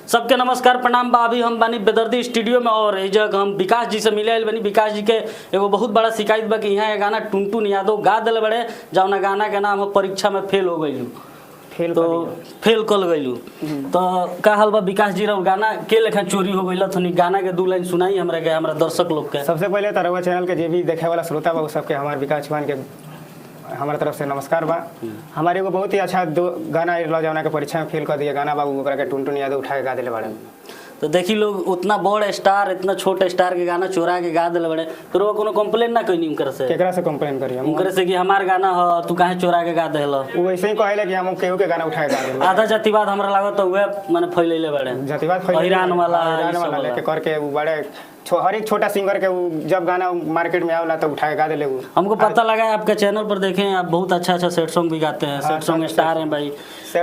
सबके नमस्कार प्रणाम बा। अभी हम बानी बेदर्दी स्टूडियो में और इस जगह हम विकास जी से मिले बनी। विकास जी के एगो बहुत बड़ा शिकायत बा कि यहाँ गाना टुनटुन यादव गा दिल बड़े जौना गाना के नाम परीक्षा में फेल हो गई फेल कल गईलू। तो का हाल बा विकास जी रहो गाना के लेखा चोरी हो गई थोड़ी गाना के 2 लाइन सुनाई हमरा के हमरा दर्शक लोग के। सबसे पहले तो रउआ चैनल के जे भी देखे वाला श्रोता बा सबके हमारे विकास चौहान के हमारे तरफ से नमस्कार बा। हमारे एगो बहुत ही अच्छा गाना आइल जौना के परीक्षा में फेल कर दिया गाना बाबू ओकरा के टुनटुन यादव उठा के गा दिले बाड़े। तो देखी लोग उतना बड़ स्टार इतना छोटे स्टार के गाना चोरा के गा दिले बड़े तो रो कोनो कंप्लेन ना कइनी उनकर से। केकरा से कंप्लेन करी हम उनकर से कि हमार गाना ह तू काहे चोरा के गा देहलो। वो वैसे ही कहले कि हम केहू के गाना उठा के गा दिले। आधा जातिवाद हमरा लागत तो उहे माने फैलैले बड़े जातिवाद ईरान वाला लेके करके वो बड़े हर एक छोटा सिंगर के जब गाना मार्केट में आवला तो उठा के गा दिले। हमको पता लगा है आपके चैनल पर देखे हैं आप बहुत अच्छा सेट सॉन्ग भी गाते हैं। सेट सॉन्ग स्टार हैं भाई।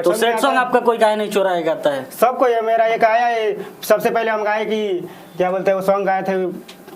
तो सेट सॉन्ग आपका कोई काहे नहीं चोरा के गाता है? सबको ये मेरा एक आया है। सबसे पहले हम गाए कि क्या बोलते हैं वो सॉन्ग गाए थे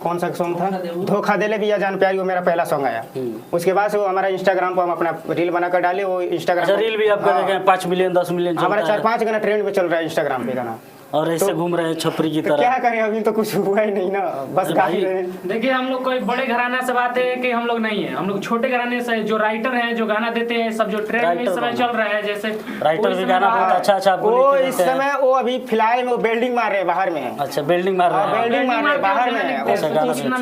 कौन सा सॉन्ग था धोखा देले भी या जान प्यारी वो मेरा पहला सॉन्ग आया। उसके बाद से वो हमारा इंस्टाग्राम पर हम अपना रील बना कर डाले। वो इंस्टाग्राम रील भी आपका देखें 5 मिलियन 10 मिलियन हमारा 4-5 गाना ट्रेंड में चल रहा है इंस्टाग्राम पे गाना और ऐसे घूम रहे हैं छपरी की तरह। क्या करें अभी तो कुछ हुआ ही नहीं ना बस गा ही रहे हैं। देखिए हम लोग कोई बड़े घराना से बात है कि हम लोग नहीं है। हम लोग छोटे घराने से जो राइटर हैं जो गाना देते हैं सब जो ट्रेंड में इस समय चल रहा है जैसे राइटर भी गाना बहुत अच्छा वो इस समय वो अभी फिलहाल में वो बिल्डिंग मार रहे बाहर में। अच्छा बिल्डिंग मार रहे हैं बिल्डिंग मार रहे बाहर में।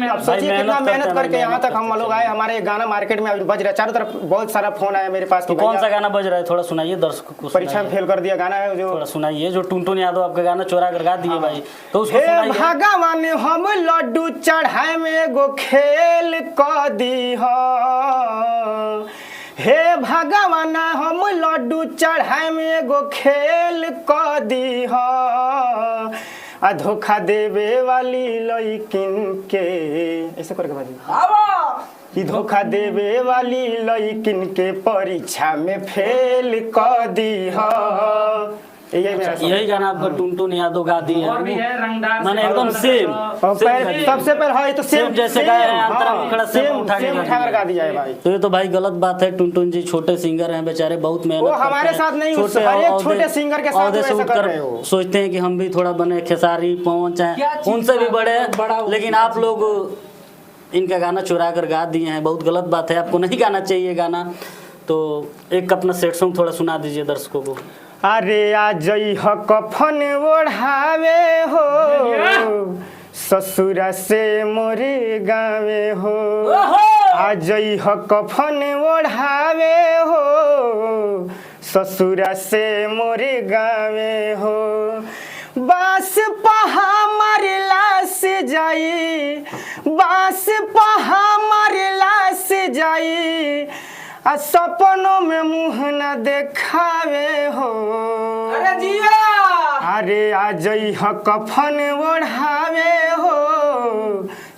अब सोचिए कितना मेहनत करके यहाँ तक हम लोग आए। हमारे गाना मार्केट में बज रहा है चारों तरफ बहुत सारा फोन आया मेरे पास। कौन सा गाना बज रहा है थोड़ा सुनाइए दर्शकों को। परीक्षा में फेल कर दिया गाना है जो थोड़ा सुनाइए जो टुनटुन यादव आपका गाना चोरा कर गा दिए भाई तो उसको सुनाइए। भगवान हम लड्डू चढ़ाए में एगो खेल क दी हो। हे भगवान हम लड्डू चढ़ाए में एगो खेल क दी हो। आ धोखा देवे वाली लइकिन के ऐसे करके बाजी धोखा देवे वाली लइकिन के परीक्षा में फेल क दी हो। यही गाना आपको टुनटुन यादव गा दिए मैंने एकदम सेम सबसे पहले है तो सेम जैसे गाए हैं अंतरा मुखड़ा सेम उठा कर गा दिया है भाई। तो ये तो भाई गलत बात है। टुनटुन जी छोटे सिंगर हैं बेचारे बहुत मेहनत वो हमारे साथ नहीं हर एक छोटे सिंगर के साथ ऐसा कर रहे हो। सोचते हैं कि हम भी थोड़ा बने खेसारी पवन चाहे उनसे भी बड़े लेकिन आप लोग इनका गाना चुरा कर गा दिए हैं। बहुत गलत बात है। आपको नहीं गाना चाहिए गाना। तो एक अपना सेट सॉन्ग थोड़ा सुना दीजिए दर्शकों को। अरे आ जई ह कफन ओढ़ावे हो ससुरा से मोरे गावे हो। आ जई ह कफन ओढ़ावे हो ससुरा से मोरे गावे हो। बास पहा मरला से जाई बास पहा मरला से जाई आ सपनों में मुँह न देखावे हो। अरे जिया अरे आ जई ह कफन ओढ़ावे हो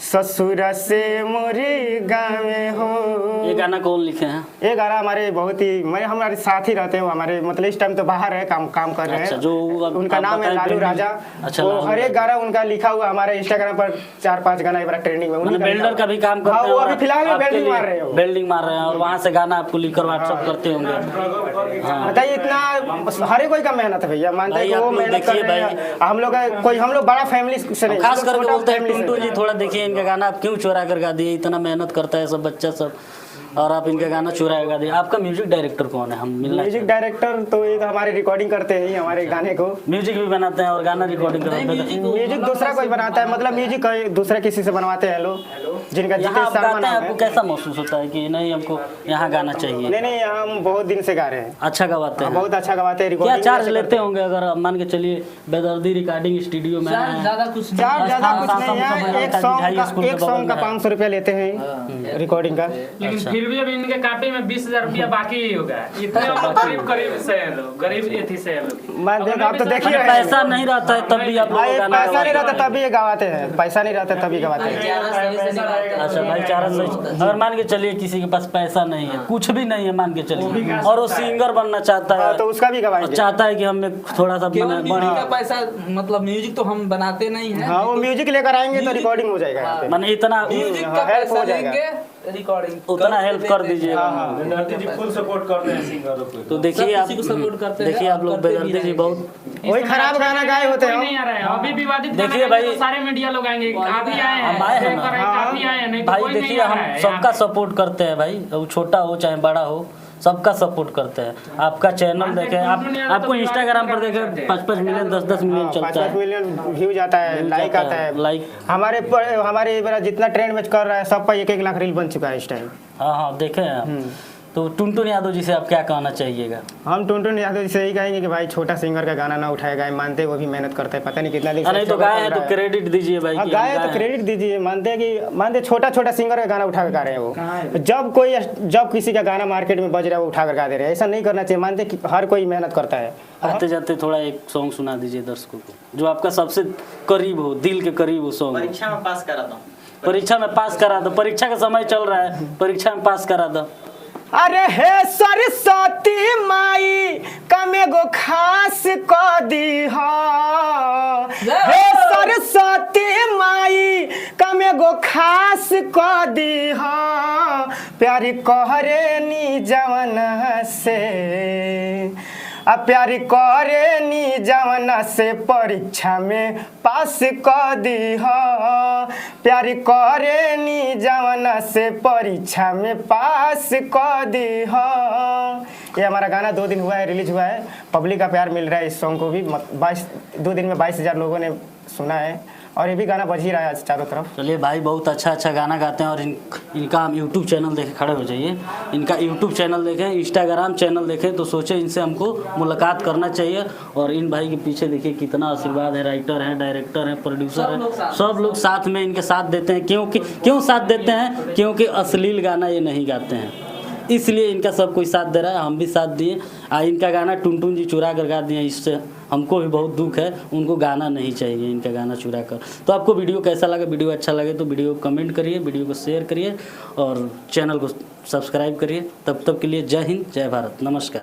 ससुरा से मोरे गावे हो। ये गाना कौन लिखे हैं? ये गाना हमारे बहुत ही हमारे साथ ही रहते हैं। हमारे मतलब इस टाइम तो बाहर है काम कर रहे हैं। अच्छा, जो उनका नाम है लालू राजा। अच्छा, वो हर एक गाना उनका लिखा हुआ हमारे इंस्टाग्राम पर 4-5 गाना बड़ा ट्रेंडिंग में। बिल्डर का भी काम करते हैं। वो अभी फिलहाल में बिल्डिंग मार रहे हो बिल्डिंग मार रहे हैं और वहाँ से गाना आपको लिखकर व्हाट्सएप करते होंगे। बताइए इतना हर कोई का मेहनत है भैया मानते हैं वो मेहनत कर रहे हैं। हम लोग बड़ा फैमिली से नहीं खास करके बोलते हैं टुनटुन जी थोड़ा देखिए इनका गाना आप क्यों चोरा कर गा दिए। इतना मेहनत करता है सब बच्चा सब और आप इनका गाना चुरा गा दिए। आपका म्यूजिक डायरेक्टर कौन है? हम मिलना म्यूजिक डायरेक्टर तो ये तो हमारे रिकॉर्डिंग करते हैं हमारे गाने को। म्यूजिक भी बनाते हैं और गाना रिकॉर्डिंग करते हैं। म्यूजिक दूसरा कोई बनाता है मतलब म्यूजिक दूसरा किसी से बनवाते हैं लोग जिनका यहाँ गाते हैं। आपको कैसा महसूस होता है कि नहीं हमको यहाँ गाना चाहिए? नहीं यहाँ हम बहुत दिन से गा रहे हैं। अच्छा गवाते हैं? बहुत अच्छा गवाते हैं। क्या चार्ज लेते होंगे अगर मान के चलिए बेदर्दी रिकॉर्डिंग स्टूडियो में? ज्यादा कुछ नहीं है। एक सॉन्ग का 500 रुपया लेते हैं रिकॉर्डिंग का। लेकिन फिर भी अभी इनके कापी में 20,000 रुपया बाकी ही होगा। इतने करीब से है लोग गरीब एथी से है लोग। आप तो देखिए पैसा नहीं रहता है तब भी आप लोग गाना पैसा नहीं रहता तभी गवाते हैं। पैसा नहीं रहता तभी गवाते हैं। अच्छा भाई अगर मान के चलिए किसी के पास पैसा नहीं है कुछ भी नहीं है मान के चलिए और वो सिंगर बनना चाहता है तो उसका भी गवाएंगे। चाहता है कि हम थोड़ा सा बढ़िया पैसा मतलब म्यूजिक तो हम बनाते नहीं है। हाँ वो म्यूजिक लेकर आएंगे तो रिकॉर्डिंग हो जाएगा। मैंने इतना म्यूजिक का पैसा लेंगे रिकॉर्डिंग उतना हेल्प कर दीजिए। फुल सपोर्ट करते हैं सिंगरों को। तो देखिए आप लोग बेदर्दी जी बहुत इस वही समय खराब अच्छा गाना गाना गाए होते कोई हो। नहीं आ रहा है। अभी विवादित गाना देखिए गाएंगे भाई- तो सारे मीडिया लोग आएंगे, आप ही आए हम आए हैं हैं, ना। आप ही आए हैं, नहीं तो भाई कोई नहीं देखिए आ रहा हम है सबका यहाँ पे। सपोर्ट करते हैं भाई, वो छोटा हो चाहे बड़ा हो, सबका सपोर्ट करते हैं। आपका चैनल मानते देखें, हैं, आप टुनटुन यादव आपको तो इंस्टाग्राम पर विवादित देखें करते हैं। 5-5 मिलियन 10-10 मिलियन चलता 5-5 है। मिलियन व्यू जाता है, View लाइक जाता आता है, है। like। हमारे बार जितना ट्रेंड में कर रहा है सब पर 1-1 लाख रील बन चुका है इस टाइम। हाँ हाँ देखे हैं हम। तो टुनटुन यादव जी से आप क्या कहना चाहिएगा? हम टुनटुन यादव जी से यही कहेंगे कि भाई छोटा सिंगर का गाना ना उठाएगा, मानते वो भी मेहनत करता है, पता नहीं कितना दिन से नहीं तो struggle गाए कर हैं तो रहा है। क्रेडिट दीजिए भाई हाँ कि गाए हम तो हैं। क्रेडिट दीजिए, मानते छोटा छोटा सिंगर का गाना उठा कर गा रहे हैं वो। जब किसी का गाना मार्केट में बज रहा है वो उठा कर गा दे रहे हैं, ऐसा नहीं करना चाहिए। मानते कि हर कोई मेहनत करता है। आते जाते थोड़ा एक सॉन्ग सुना दीजिए दर्शकों को, जो आपका सबसे करीब हो, दिल के करीब हो सॉन्ग। परीक्षा में पास करा दो। परीक्षा में पास करा दो, परीक्षा का समय चल रहा है, परीक्षा में पास करा दो। अरे हे सरस्वती माई कमे गो खास क दी हे सरस्वती माई कमे गो खास क दी प्यारी कहरे नी जवना से प्यारी करे नी जवना से परीक्षा में पास क दी प्यारी करे नी जवना से परीक्षा में पास क दी ये हमारा गाना 2 दिन हुआ है, रिलीज हुआ है। पब्लिक का प्यार मिल रहा है इस सॉन्ग को भी। 2 दिन में 22,000 लोगों ने सुना है और ये भी गाना बज ही रहा है चारों तरफ। चलिए भाई, बहुत अच्छा गाना गाते हैं। और इनका हम यूट्यूब चैनल देखें, खड़े हो जाइए, इनका यूट्यूब चैनल देखें, इंस्टाग्राम चैनल देखें, तो सोचे इनसे हमको मुलाकात करना चाहिए। और इन भाई के पीछे देखिए कितना आशीर्वाद है, राइटर हैं, डायरेक्टर हैं, प्रोड्यूसर हैं, सब लोग साथ में इनके साथ देते हैं। क्यों साथ देते हैं? क्योंकि अश्लील गाना ये नहीं गाते हैं, इसलिए इनका सब कोई साथ दे रहा है, हम भी साथ दिए। इनका गाना टुनटुन जी चुरा कर गा दिए, इससे हमको भी बहुत दुख है। उनको गाना नहीं चाहिए, इनका गाना चुरा कर। तो आपको वीडियो कैसा लगा? वीडियो अच्छा लगे तो वीडियो को कमेंट करिए, वीडियो को शेयर करिए और चैनल को सब्सक्राइब करिए। तब तक के लिए जय हिंद, जय भारत, नमस्कार।